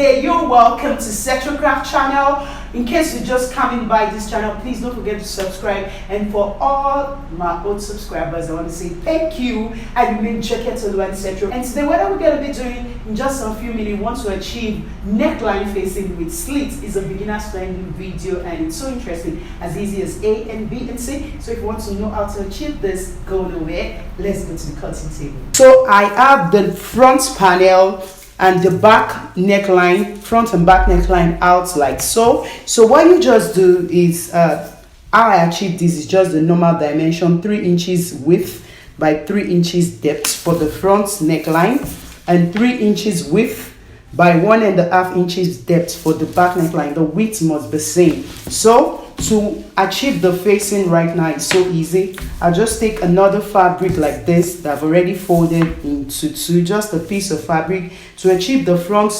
today. You're welcome to Sexual Craft channel. In case you're just coming by this channel, please don't forget to subscribe. And for all my old subscribers, I want to say thank you. I remain Jacket to learn Sexual. And today, what are we going to be doing in just a few minutes? We want to achieve neckline facing with slits. It's a beginner's friendly video, and it's so interesting, as easy as A and B and C. So if you want to know how to achieve this, go nowhere. Let's go to the cutting table. So I have the front panel and the back neckline, front and back neckline out like so. So what you just do is, how I achieve this is just the normal dimension, 3 inches width by 3 inches depth for the front neckline, and 3 inches width by 1.5 inches depth for the back neckline. The width must be same. So to achieve the facing right now is so easy. I'll just take another fabric like this that I've already folded into two, just a piece of fabric. To achieve the front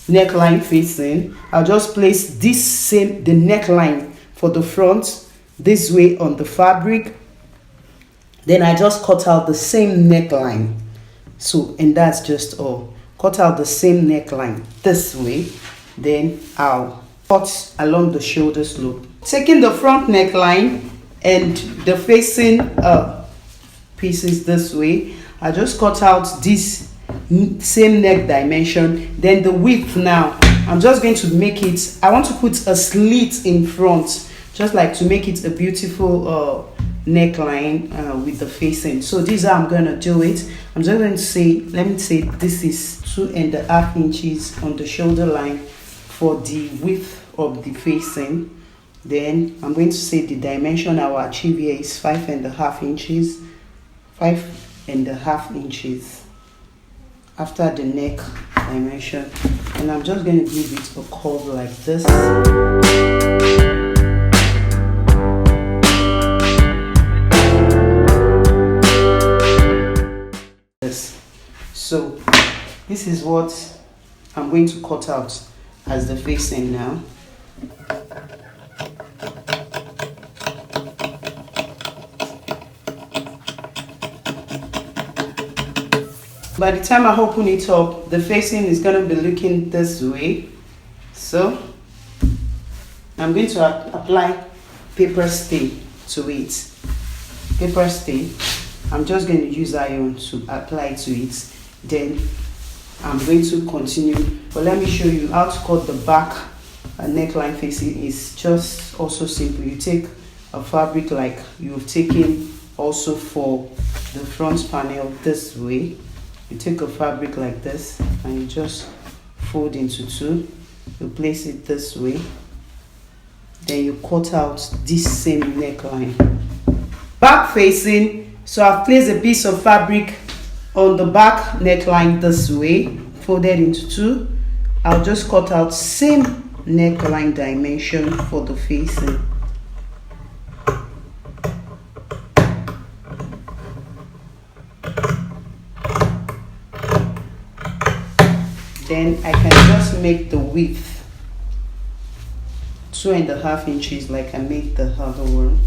neckline facing, I'll just place the neckline for the front this way on the fabric. Then I just cut out the same neckline. So, and that's just all. Cut out the same neckline this way. Then I'll cut along the shoulder slope. Taking the front neckline and the facing pieces this way, I just cut out this same neck dimension. Then the width now, I'm just going to make it, I want to put a slit in front, just like to make it a beautiful neckline with the facing. So this is how I'm going to do it. I'm just going to say, let me say this is 2.5 inches on the shoulder line for the width of the facing. Then I'm going to say the dimension I will achieve here is 5.5 inches. 5.5 inches after the neck dimension, and I'm just going to give it a curve like this. So this is what I'm going to cut out as the facing now. By the time I open it up, the facing is going to be looking this way. So I'm going to apply paper stay to it. Paper stay. I'm just going to use iron to apply to it. Then I'm going to continue. But let me show you how to cut the back neckline facing. Is just also simple. You take a fabric like you've taken also for the front panel this way. You take a fabric like this and you just fold into two. You place it this way. Then you cut out this same neckline. Back facing. So I've placed a piece of fabric on the back neckline this way, folded into two. I'll just cut out same neckline dimension for the facing. Then I can just make the width 2.5 inches like I made the other one.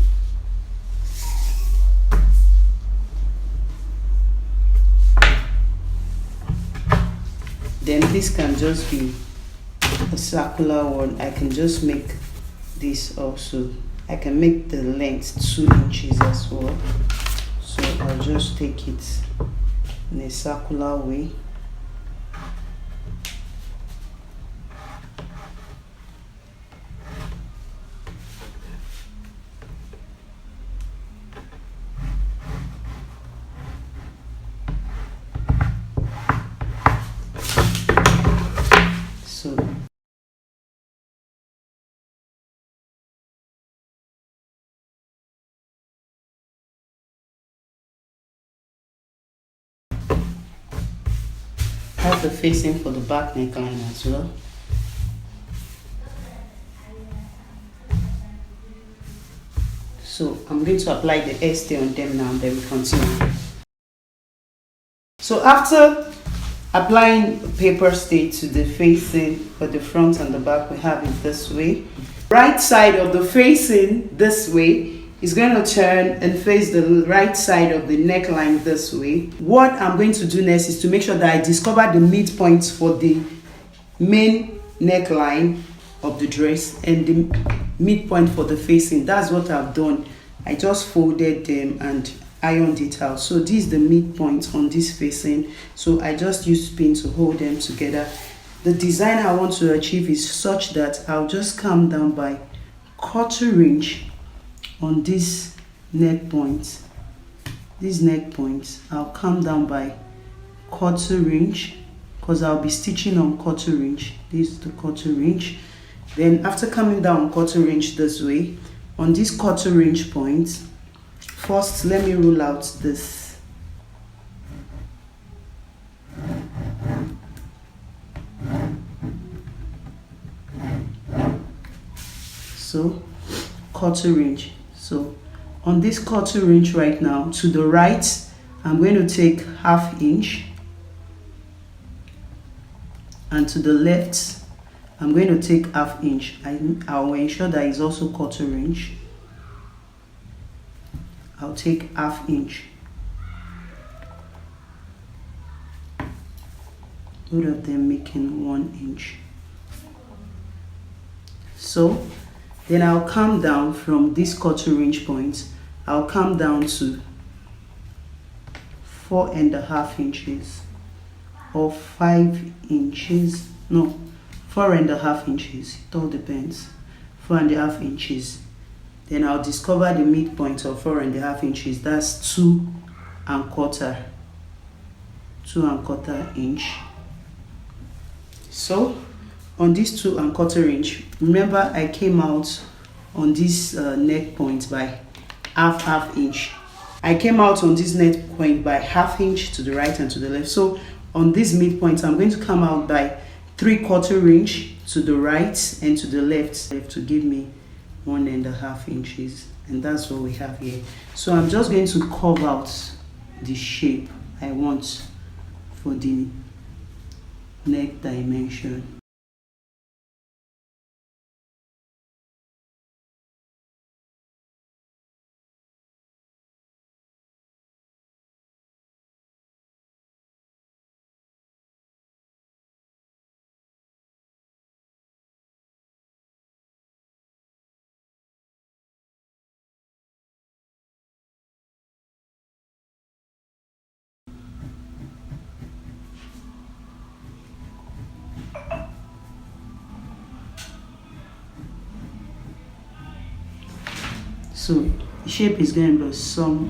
Then this can just be a circular one. I can just make this also. I can make the length 2 inches as well. So I'll just take it in a circular way. Have the facing for the back neckline as well. So I'm going to apply the hairstay on them now, then we continue. So after applying paper stay to the facing for the front and the back, we have it this way. Right side of the facing this way is going to turn and face the right side of the neckline this way. What I'm going to do next is to make sure that I discover the midpoints for the main neckline of the dress and the midpoint for the facing. That's what I've done. I just folded them and ironed it out. So this is the midpoint on this facing. So I just use pin to hold them together. The design I want to achieve is such that I'll just come down by 1/4 inch on this neck point. This neck point, I'll come down by 1/4 inch because I'll be stitching on 1/4 inch. This is the 1/4 inch. Then after coming down 1/4 inch this way, on this 1/4 inch point, first let me rule out this. So 1/4 inch. So on this 1/4 inch right now, to the right, I'm going to take 1/2 inch, and to the left, I'm going to take 1/2 inch. I'll ensure that it's also 1/4 inch. I'll take 1/2 inch. Both of them making 1 inch. So then I'll come down from this 1/4 inch point. I'll come down to 4.5 inches or 5 inches. No, 4.5 inches. It all depends. 4.5 inches. Then I'll discover the midpoint of 4.5 inches. That's 2.25. 2.25 inch. So on this 2.25 inch, remember I came out on this neck point by half inch. I came out on this neck point by 1/2 inch to the right and to the left. So on this midpoint, I'm going to come out by 3/4 inch to the right and to the left to give me 1.5 inches. And that's what we have here. So I'm just going to curve out the shape I want for the neck dimension. So the shape is going to be some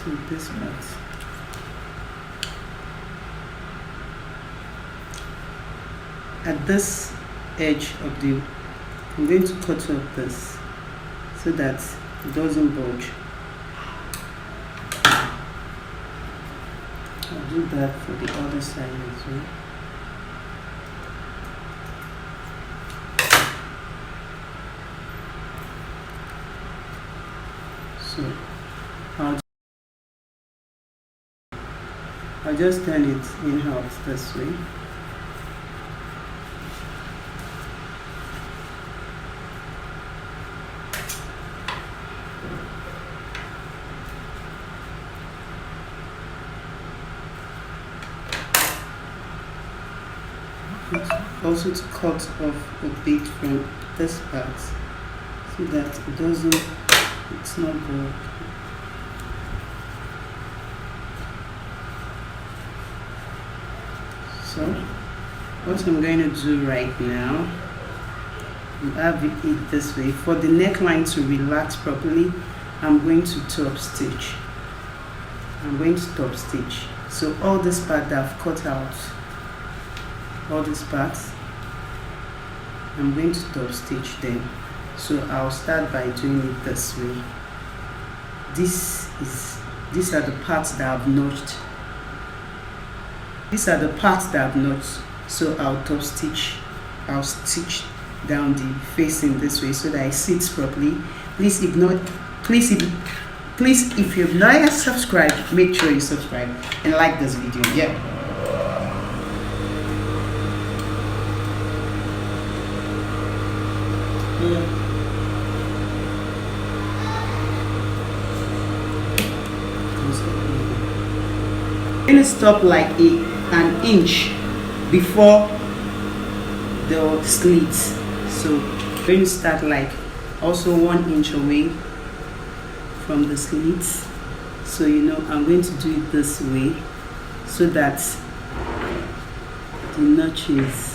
with this part. At this edge of the, I'm going to cut off this so that it doesn't bulge. I'll do that for the other side as well. So I'll just turn it in-out this way. Also to cut off a bit from this part so that it doesn't, it's not gold. So what I'm going to do right now, you have it this way. For the neckline to relax properly, I'm going to top stitch. So all this part that I've cut out, all these parts, I'm going to top stitch them. So I'll start by doing it this way. These are the parts that I've notched. These are the parts that I've notched. So I'll top stitch. I'll stitch down the facing this way so that it sits properly. Please, if you've not yet subscribed, make sure you subscribe and like this video. Yeah. I'm going to stop like an inch before the slits. So I'm going to start like also 1 inch away from the slits. So I'm going to do it this way so that the notches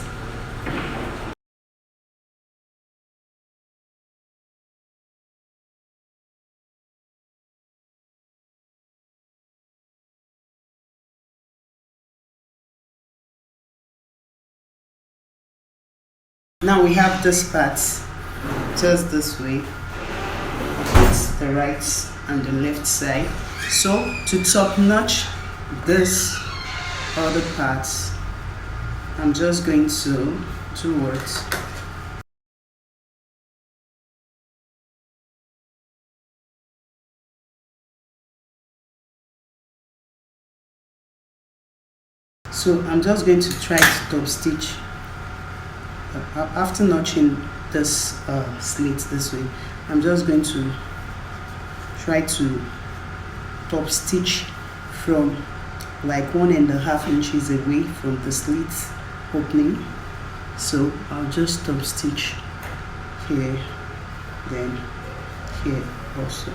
now we have this part just this way. It's the right and the left side. So to top notch this other part, I'm just going to do what? So I'm just going to try to top stitch. After notching this slit this way, I'm just going to try to top stitch from like 1.5 inches away from the slit opening. So I'll just top stitch here, then here also.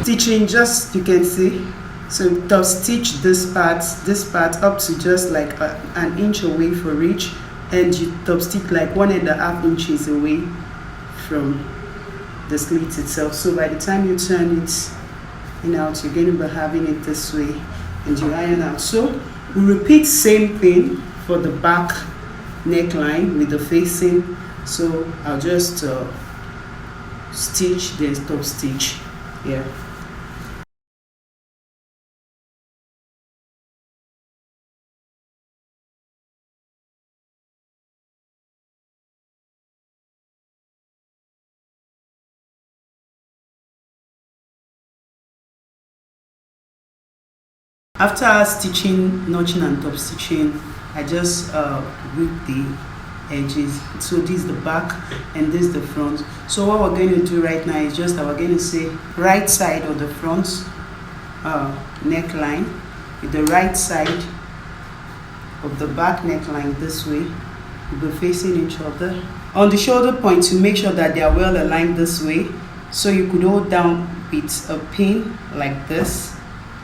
Stitching, just you can see, so top stitch this part up to just like an inch away for each, and you top stitch like 1.5 inches away from the slit itself. So by the time you turn it out, you're going to be having it this way and you iron out. So we repeat same thing for the back neckline with the facing. So I'll just stitch, then top stitch. Yeah. After stitching, notching and top stitching, I just whip the edges. So this is the back and this is the front. So what we're going to do right now is just that we're going to say right side of the front neckline with the right side of the back neckline this way. We'll be facing each other. On the shoulder points, you make sure that they are well aligned this way. So you could hold down with a pin like this.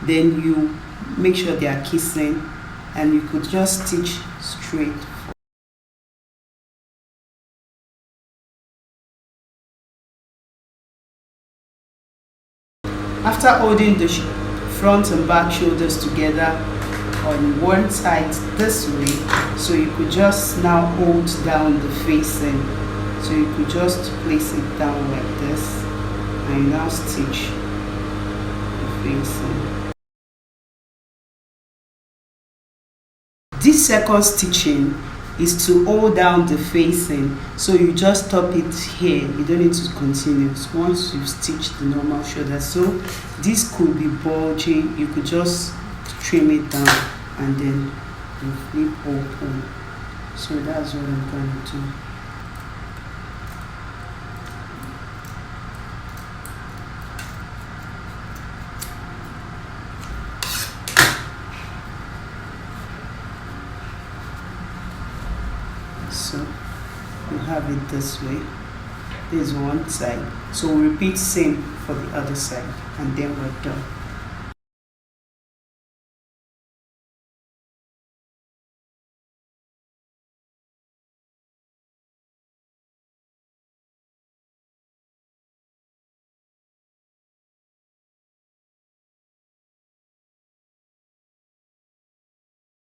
Then you make sure they are kissing, and you could just stitch straight. After holding the front and back shoulders together on one side this way, so you could just now hold down the facing. So you could just place it down like this and now stitch the facing. This second stitching is to hold down the facing, so you just stop it here. You don't need to continue once you've stitched the normal shoulder. So this could be bulging, you could just trim it down and then you flip open. So that's what I'm going to do. So you have it this way. This is one side. So we'll repeat same for the other side and then we're done.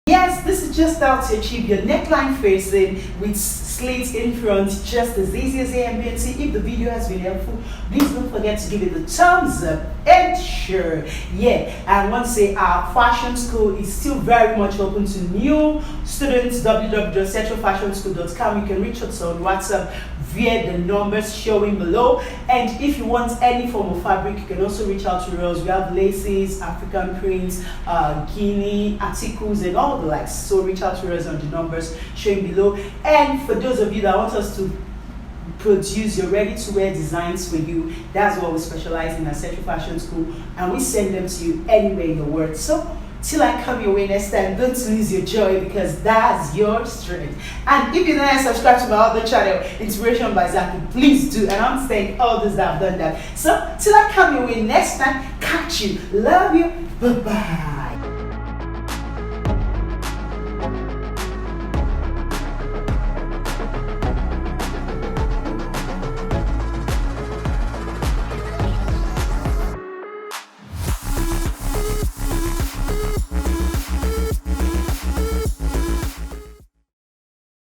Yes, this is just how to achieve your neckline facing with slits in front, just as easy as A and B and C. If the video has been helpful, please don't forget to give it a thumbs up and share. Yeah, I want to say our fashion school is still very much open to new students. www.centralfashionschool.com. You can reach us on WhatsApp via the numbers showing below, and if you want any form of fabric, you can also reach out to us. We have laces, African prints, Guinea articles, and all the likes. So reach out to us on the numbers showing below. And for those of you that want us to produce your ready-to-wear designs for you, that's what we specialize in at Central Fashion School, and we send them to you anywhere in the world. So till I come your way next time, don't lose your joy, because that's your strength. And if you don't subscribe to my other channel, Inspiration by Zaki, please do. And I'm saying all this that I've done that. So till I come your way next time, catch you, love you, bye bye.